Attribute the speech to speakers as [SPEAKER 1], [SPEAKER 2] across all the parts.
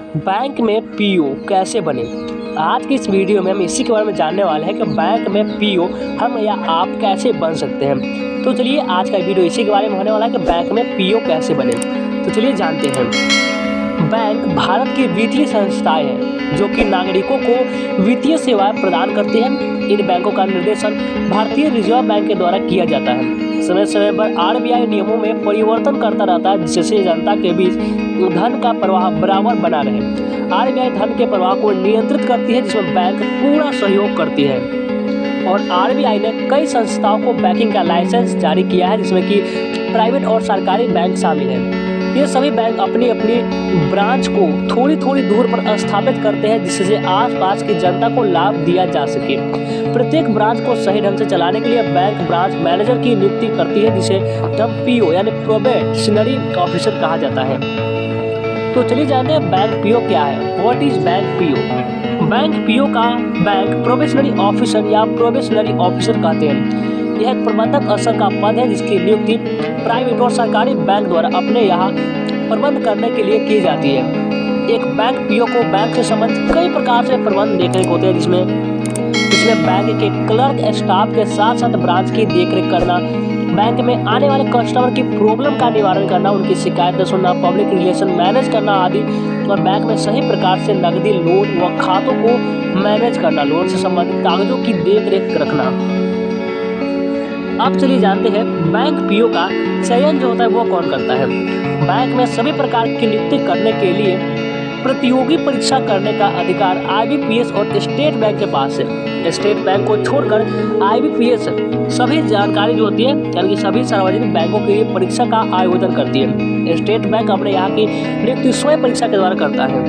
[SPEAKER 1] Bank में PO कैसे बने। आज की इस वीडियो में हम इसी के बारे में जानने वाले हैं कि बैंक में पीओ हम या आप कैसे बन सकते हैं। तो चलिए आज का वीडियो इसी के बारे में होने वाला है कि बैंक में पीओ कैसे बने। तो चलिए जानते हैं। बैंक भारत की वित्तीय संस्थाएं हैं जो कि नागरिकों को वित्तीय सेवाएं प्रदान करती हैं। इन बैंकों का निर्देशन भारतीय रिजर्व बैंक के द्वारा किया जाता है। समय समय पर आरबीआई नियमों में परिवर्तन करता रहता है जिससे जनता के बीच धन का प्रवाह बराबर बना रहे। आरबीआई धन के प्रवाह को नियंत्रित करती है जिसमें बैंक पूरा सहयोग करती है। और आरबीआई ने कई संस्थाओं को बैंकिंग का लाइसेंस जारी किया है जिसमें कि प्राइवेट और सरकारी बैंक शामिल हैं। ये सभी बैंक अपनी अपनी ब्रांच को थोड़ी थोड़ी दूर पर स्थापित करते हैं जिससे आसपास की जनता को लाभ दिया जा सके। प्रत्येक ब्रांच को सही ढंग से चलाने के लिए बैंक ब्रांच मैनेजर की नियुक्ति करती है जिसे हम पीओ यानी प्रोबेशनरी ऑफिसर कहा जाता है। तो चलिए जानते हैं बैंक पीओ क्या है। What is bank PO. Bank PO का बैंक प्रोबेशनरी ऑफिसर या प्रोबेशनरी ऑफिसर कहते हैं। यह एक प्रबंधक स्तर का पद है जिसकी नियुक्ति प्राइवेट और सरकारी बैंक द्वारा अपने यहाँ प्रबंध करने के लिए की जाती है। एक बैंक पीओ को बैंक से संबंधित कई प्रकार से प्रबंध देखने होते हैं जिसमें बैंक के क्लर्क स्टाफ के साथ साथ ब्रांच की देखरेख करना, बैंक में आने वाले कस्टमर की प्रॉब्लम का निवारण करना, उनकी शिकायतें सुनना, पब्लिक रिलेशन मैनेज करना आदि, और बैंक में सही प्रकार से नकदी लोन व खातों को मैनेज करना, लोन से संबंधित कागजों की देखरेख रखना। अब चलिए जानते हैं बैंक पीओ का चयन जो होता है वो कौन करता है। बैंक में सभी प्रकार की नियुक्ति करने के लिए प्रतियोगी परीक्षा करने का अधिकार आईबीपीएस और स्टेट बैंक के पास है। स्टेट बैंक को छोड़कर आईबीपीएस सभी जानकारी जो होती है यानी कि सभी सार्वजनिक बैंकों के लिए परीक्षा का आयोजन करती है। स्टेट बैंक अपने यहाँ की नियुक्ति स्वयं परीक्षा के द्वारा करता है।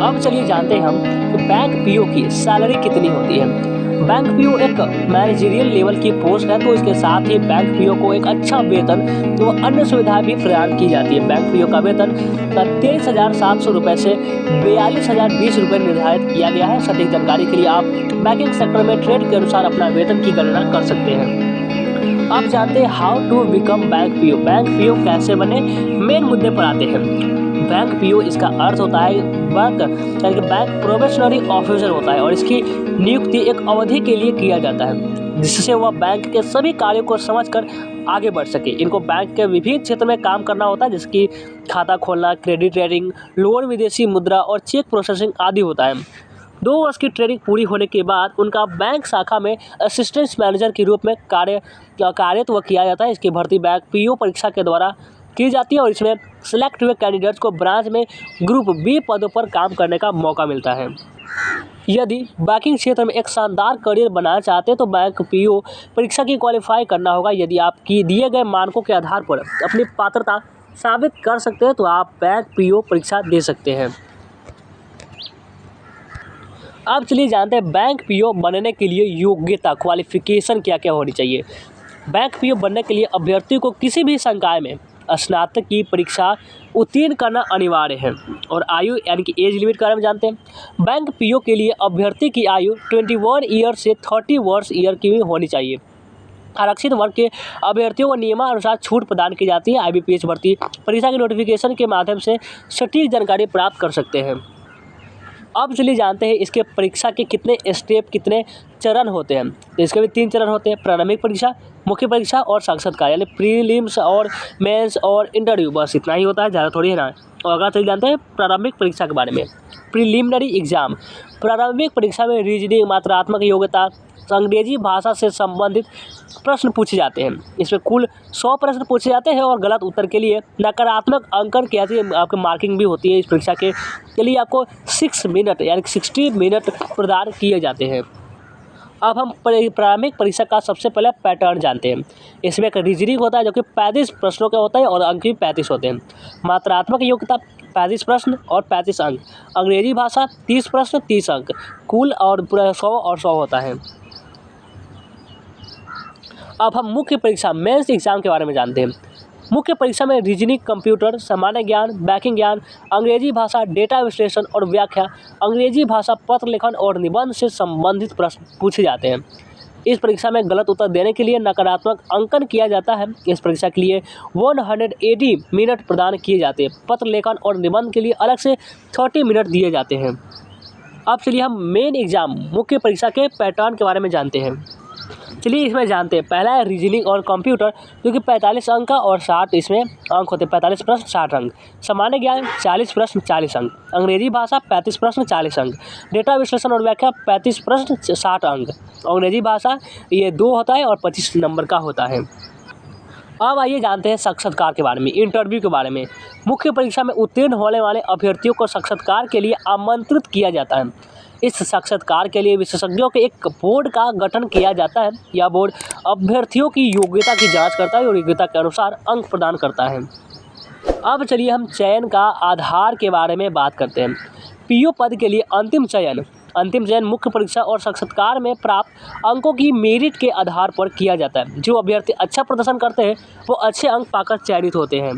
[SPEAKER 1] अब चलिए जानते हैं हम कि बैंक पीओ की सैलरी कितनी होती है। बैंक पीओ एक मैनेजरियल लेवल की पोस्ट है तो इसके साथ ही बैंक पीओ को एक अच्छा वेतन तो अन्य सुविधाएं भी प्रदान की जाती है। बैंक पीओ का वेतन 23,700 रुपये से 42,020 रुपये निर्धारित किया गया है। सटीक जानकारी के लिए आप बैंकिंग सेक्टर में ट्रेड के अनुसार अपना वेतन की गणना कर सकते हैं। अब जानते हैं how to become bank PO. Bank PO कैसे बने, मेन मुद्दे पर आते हैं। बैंक पीओ इसका अर्थ होता है बैंक यानी कि बैंक प्रोबेशनरी ऑफिसर होता है और इसकी नियुक्ति एक अवधि के लिए किया जाता है जिससे वह बैंक के सभी कार्यों को समझकर आगे बढ़ सके। इनको बैंक के विभिन्न क्षेत्र में काम करना होता है जिसकी खाता खोलना, क्रेडिट रेटिंग, लोन, विदेशी मुद्रा और चेक प्रोसेसिंग आदि होता है। 2 वर्ष की ट्रेनिंग पूरी होने के बाद उनका बैंक शाखा में असिस्टेंट मैनेजर के रूप में कार्यत्व किया जाता है। इसकी भर्ती बैंक पीओ परीक्षा के द्वारा की जाती है और इसमें सिलेक्ट हुए कैंडिडेट्स को ब्रांच में ग्रुप बी पदों पर काम करने का मौका मिलता है। यदि बैंकिंग क्षेत्र में एक शानदार करियर बनाना चाहते हैं तो बैंक पीओ परीक्षा की क्वालिफाई करना होगा। यदि आपकी दिए गए मानकों के आधार पर अपनी पात्रता साबित कर सकते हैं तो आप बैंक पीओ परीक्षा दे सकते हैं। अब चलिए जानते हैं बैंक पीओ बनने के लिए योग्यता क्वालिफिकेशन क्या क्या होनी चाहिए। बैंक पीओ बनने के लिए अभ्यर्थी को किसी भी संकाय में स्नातक की परीक्षा उत्तीर्ण करना अनिवार्य है। और आयु यानी कि एज लिमिट के बारे में जानते हैं। बैंक पीओ के लिए अभ्यर्थी की आयु 21 ईयर से 30 वर्ष ईयर की होनी चाहिए। आरक्षित वर्ग के अभ्यर्थियों को नियमानुसार छूट प्रदान की जाती है। आईबीपीएस भर्ती परीक्षा के नोटिफिकेशन के माध्यम से सटीक जानकारी प्राप्त कर सकते हैं। अब चलिए जानते हैं इसके परीक्षा के कितने स्टेप, कितने चरण होते हैं। तो इसके भी 3 चरण होते हैं। प्रारंभिक परीक्षा, मुख्य परीक्षा और साक्षात्कार यानी प्रीलिम्स और मेंस और इंटरव्यू, बस इतना ही होता है, ज़्यादा थोड़ी है ना। और अगर चलिए जानते हैं प्रारंभिक परीक्षा के बारे में। प्रीलिमिनरी एग्जाम, प्रारंभिक परीक्षा में रीजनिंग, मात्रात्मक योग्यता, अंग्रेजी भाषा से संबंधित प्रश्न पूछे जाते हैं। इसमें कुल 100 प्रश्न पूछे जाते हैं और गलत उत्तर के लिए नकारात्मक अंकन की जाती है। आपकी मार्किंग भी होती है। इस परीक्षा के लिए आपको 6 मिनट यानी 60 मिनट प्रदान किए जाते हैं। अब हम प्रारंभिक परीक्षा का सबसे पहले पैटर्न जानते हैं। इसमें एक रीजनिंग होता है जो कि 35 प्रश्नों का होता है और अंक भी 35 होते हैं। मात्रात्मक योग्यता 35 प्रश्न और 35 अंक। अंग्रेजी भाषा 30 प्रश्न 30 अंक। कुल और पूरा 100 और 100 होता है। अब हम मुख्य परीक्षा मेंस एग्जाम के बारे में जानते हैं। मुख्य परीक्षा में रीजनिंग, कंप्यूटर, सामान्य ज्ञान, बैंकिंग ज्ञान, अंग्रेजी भाषा, डेटा विश्लेषण और व्याख्या, अंग्रेजी भाषा, पत्र लेखन और निबंध से संबंधित प्रश्न पूछे जाते हैं। इस परीक्षा में गलत उत्तर देने के लिए नकारात्मक अंकन किया जाता है। इस परीक्षा के लिए 180 मिनट प्रदान किए जाते हैं। पत्र लेखन और निबंध के लिए अलग से 30 मिनट दिए जाते हैं। अब चलिए हम मेन एग्जाम मुख्य परीक्षा के पैटर्न के बारे में जानते हैं। चलिए इसमें जानते हैं। पहला है रीजनिंग और कंप्यूटर, जो कि 45 अंक का और 60 इसमें अंक होते हैं। 45 प्रश्न 60 अंक। सामान्य ज्ञान 40 प्रश्न 40 अंक। अंग्रेजी भाषा 35 प्रश्न 40 अंक। डेटा विश्लेषण और व्याख्या 35 प्रश्न 60 अंक। अंग्रेजी भाषा ये 2 होता है और 25 नंबर का होता है। अब आइए जानते हैं साक्षात्कार के बारे में, इंटरव्यू के बारे में। मुख्य परीक्षा में उत्तीर्ण होने वाले अभ्यर्थियों को साक्षात्कार के लिए आमंत्रित किया जाता है। इस साक्षात्कार के लिए विशेषज्ञों के एक बोर्ड का गठन किया जाता है। यह बोर्ड अभ्यर्थियों की योग्यता की जांच करता है और योग्यता के अनुसार अंक प्रदान करता है। अब चलिए हम चयन का आधार के बारे में बात करते हैं। पीओ पद के लिए अंतिम चयन मुख्य परीक्षा और साक्षात्कार में प्राप्त अंकों की मेरिट के आधार पर किया जाता है। जो अभ्यर्थी अच्छा प्रदर्शन करते हैं वो अच्छे अंक पाकर चयनित होते हैं।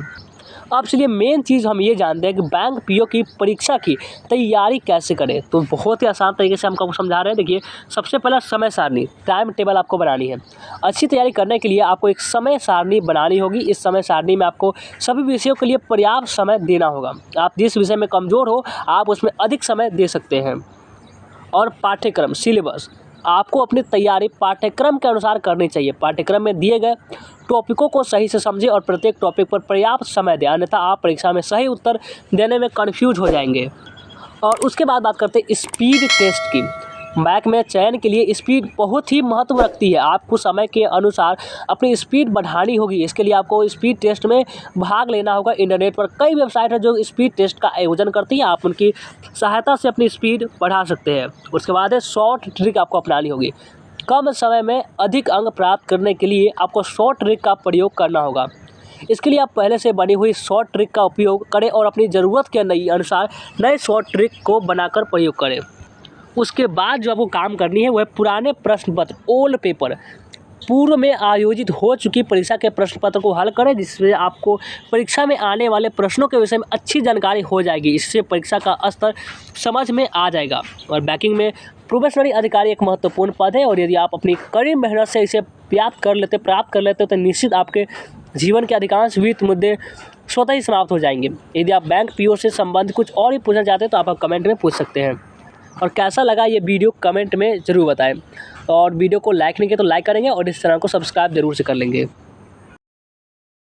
[SPEAKER 1] अब चलिए मेन चीज़ हम ये जानते हैं कि बैंक पीओ की परीक्षा की तैयारी कैसे करें। तो बहुत ही आसान तरीके से हम आपको समझा रहे हैं। देखिए, सबसे पहला समय सारणी, टाइम टेबल आपको बनानी है। अच्छी तैयारी करने के लिए आपको एक समय सारणी बनानी होगी। इस समय सारणी में आपको सभी विषयों के लिए पर्याप्त समय देना होगा। आप जिस विषय में कमज़ोर हो आप उसमें अधिक समय दे सकते हैं। और पाठ्यक्रम, सिलेबस, आपको अपनी तैयारी पाठ्यक्रम के अनुसार करनी चाहिए। पाठ्यक्रम में दिए गए टॉपिकों को सही से समझें और प्रत्येक टॉपिक पर पर्याप्त समय दें, अन्यथा आप परीक्षा में सही उत्तर देने में कन्फ्यूज हो जाएंगे। और उसके बाद बात करते हैं स्पीड टेस्ट की। बैंक में चयन के लिए स्पीड बहुत ही महत्व रखती है। आपको समय के अनुसार अपनी स्पीड बढ़ानी होगी। इसके लिए आपको स्पीड टेस्ट में भाग लेना होगा। इंटरनेट पर कई वेबसाइट है जो स्पीड टेस्ट का आयोजन करती है। आप उनकी सहायता से अपनी स्पीड बढ़ा सकते हैं। उसके बाद है शॉर्ट ट्रिक आपको अपनानी होगी। कम समय में अधिक अंक प्राप्त करने के लिए आपको शॉर्ट ट्रिक का प्रयोग करना होगा। इसके लिए आप पहले से बनी हुई शॉर्ट ट्रिक का उपयोग करें और अपनी ज़रूरत के अनुसार नए शॉर्ट ट्रिक को बनाकर प्रयोग करें। उसके बाद जो आपको काम करनी है वह पुराने प्रश्न पत्र, ओल्ड पेपर, पूर्व में आयोजित हो चुकी परीक्षा के प्रश्न पत्र को हल करें, जिससे आपको परीक्षा में आने वाले प्रश्नों के विषय में अच्छी जानकारी हो जाएगी। इससे परीक्षा का स्तर समझ में आ जाएगा। और बैंकिंग में प्रोबेशनरी अधिकारी एक महत्वपूर्ण पद है और यदि आप अपनी कड़ी मेहनत से इसे प्राप्त कर लेते हो तो निश्चित आपके जीवन के अधिकांश वित्त मुद्दे स्वतः ही समाप्त हो जाएंगे। यदि आप बैंक पीओ से संबंधित कुछ और भी पूछना चाहते हैं तो आप कमेंट में पूछ सकते हैं। और कैसा लगा ये वीडियो कमेंट में ज़रूर बताएं। और वीडियो को लाइक नहीं किया तो लाइक करेंगे और इस चैनल को सब्सक्राइब जरूर से कर लेंगे।